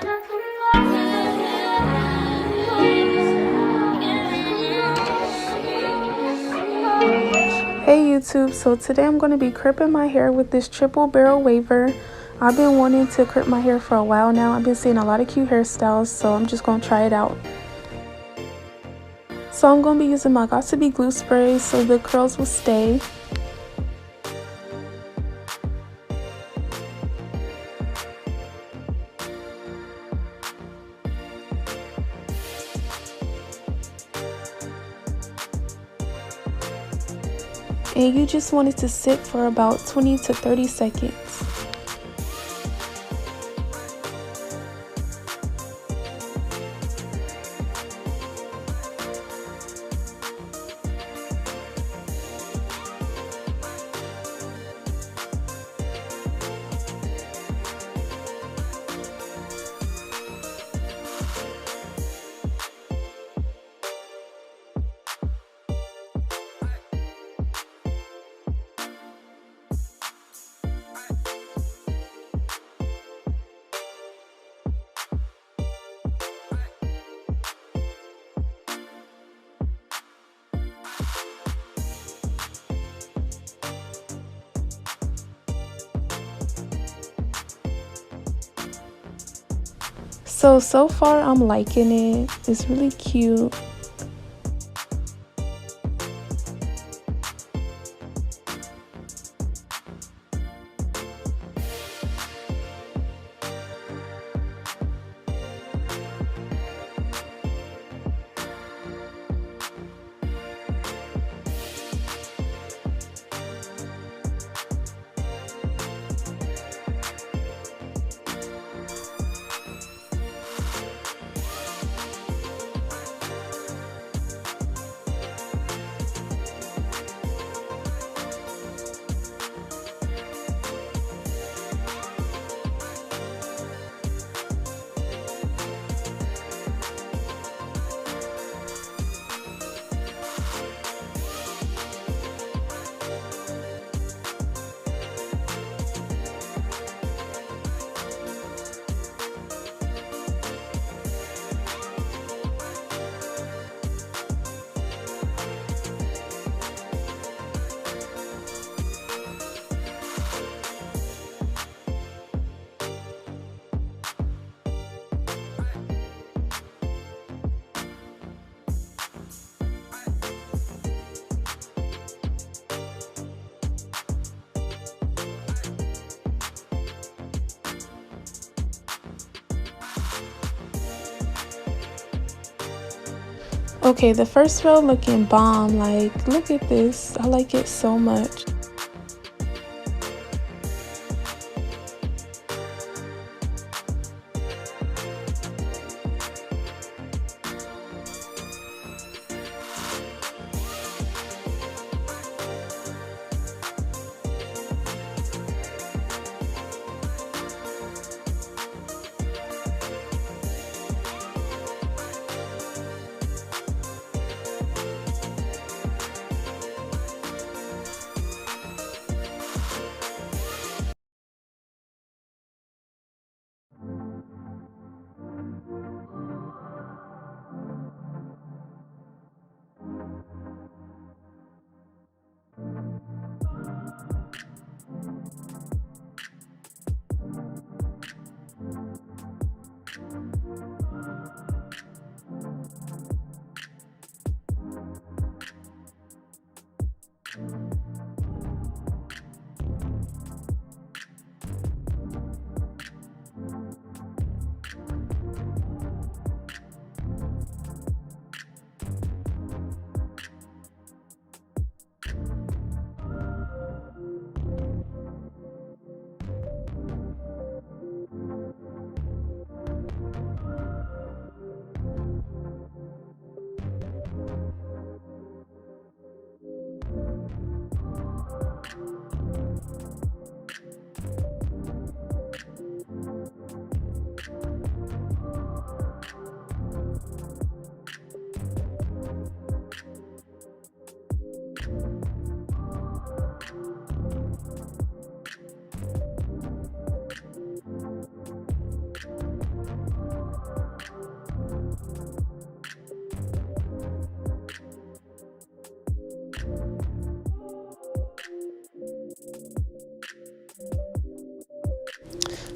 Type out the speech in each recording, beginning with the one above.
Hey YouTube, so today I'm going to be crimping my hair with this triple barrel waver. I've been wanting to crimp my hair for a while now. I've been seeing a lot of cute hairstyles, so I'm just going to try it out. So I'm going to be using my Got To Be glue spray so the curls will stay. And you just want it to sit for about 20 to 30 seconds. So far I'm liking it. It's really cute. Okay, the first row looking bomb. Like, look at this. I like it so much.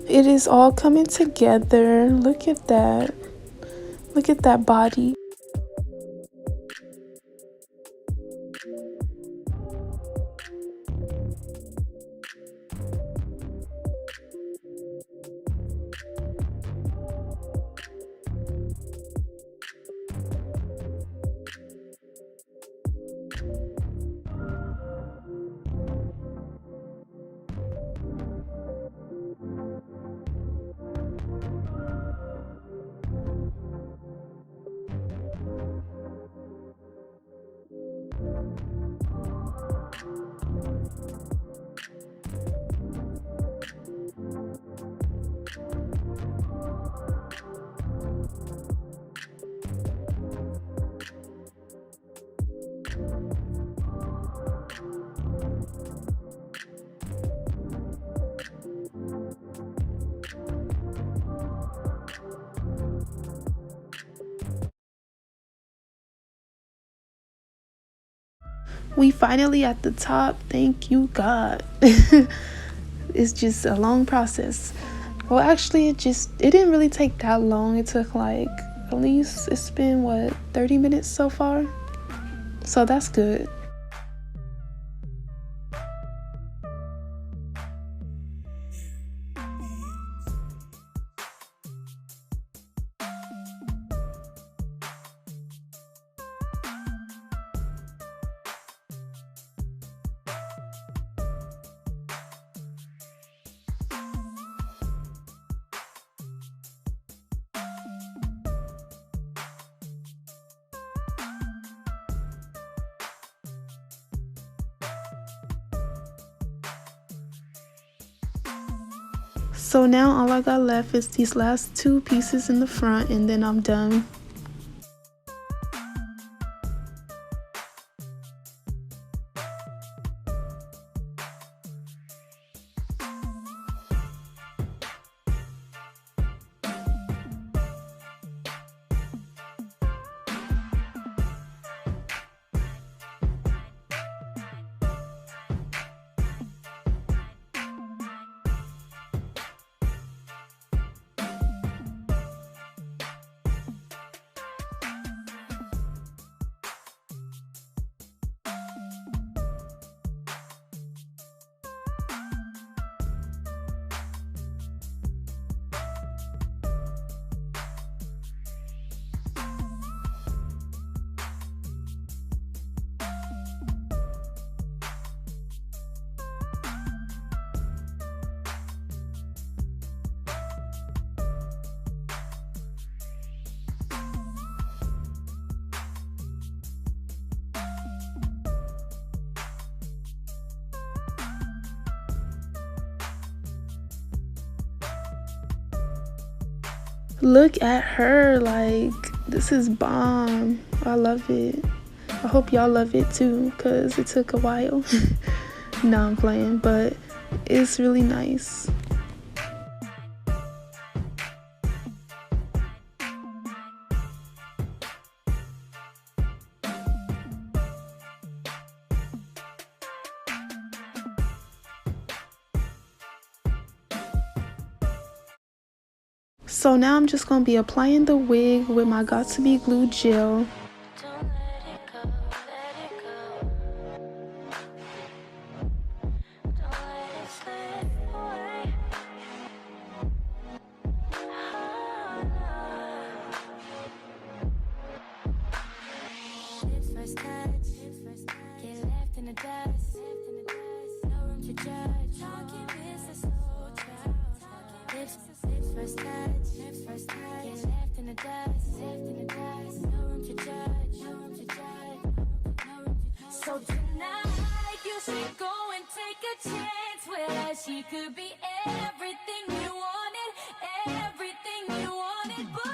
It is all coming together. Look at that. Look at that body. We finally at the top. Thank you, God. It's just a long process. Well, actually, it didn't really take that long. It took like, at least it's been what, 30 minutes so far? So that's good. So now all I got left is these last two pieces in the front, and then I'm done. Look at her, like, this is bomb. I love it. I hope y'all love it too, because it took a while. No, I'm playing, but it's really nice. So now I'm just going to be applying the wig with my Got To Be Glue gel. So tonight you should go and take a chance with her. She could be everything you wanted, boy.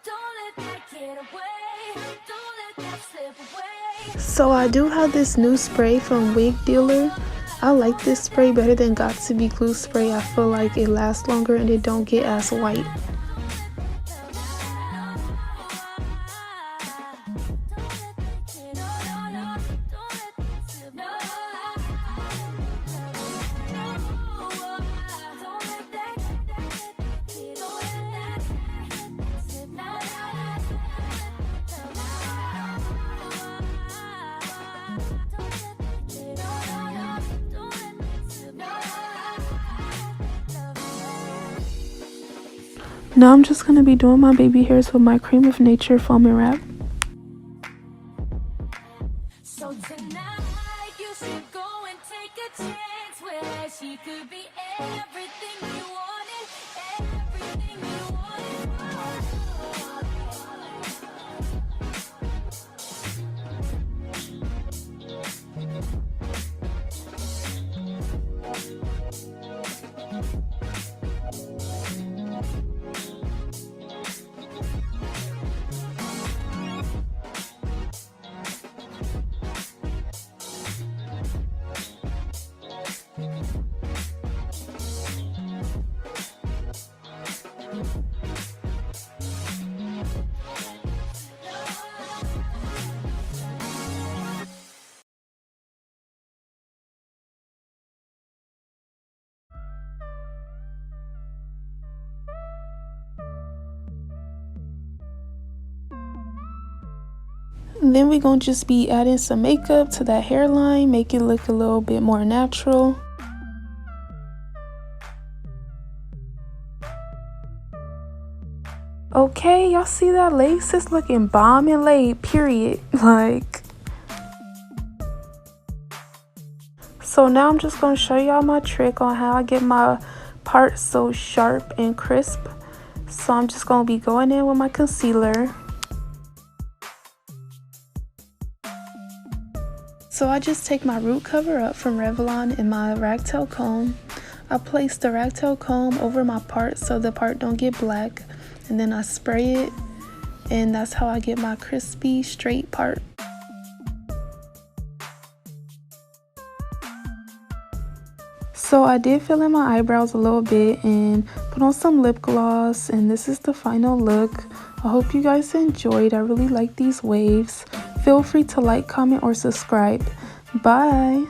Don't let that get away. Don't let that slip away. So I do have this new spray from Wig Dealer. I like this spray better than Got To Be Glue spray. I feel like it lasts longer and it don't get as white. Now I'm just going to be doing my baby hairs with my Cream of Nature foaming wrap. So tonight you should go and take a chance where she could be everything you wanted, everything you wanted. Then we're going to just be adding some makeup to that hairline, make it look a little bit more natural. Okay, y'all see that lace is looking bomb and laid, period. Like, so now I'm just going to show y'all my trick on how I get my parts so sharp and crisp. So I'm just going to be going in with my concealer. So I just take my root cover up from Revlon in my ragtail comb. I place the ragtail comb over my part so the part don't get black, and then I spray it, and that's how I get my crispy straight part. So I did fill in my eyebrows a little bit and put on some lip gloss, and this is the final look. I hope you guys enjoyed. I really like these waves. Feel free to like, comment, or subscribe. Bye!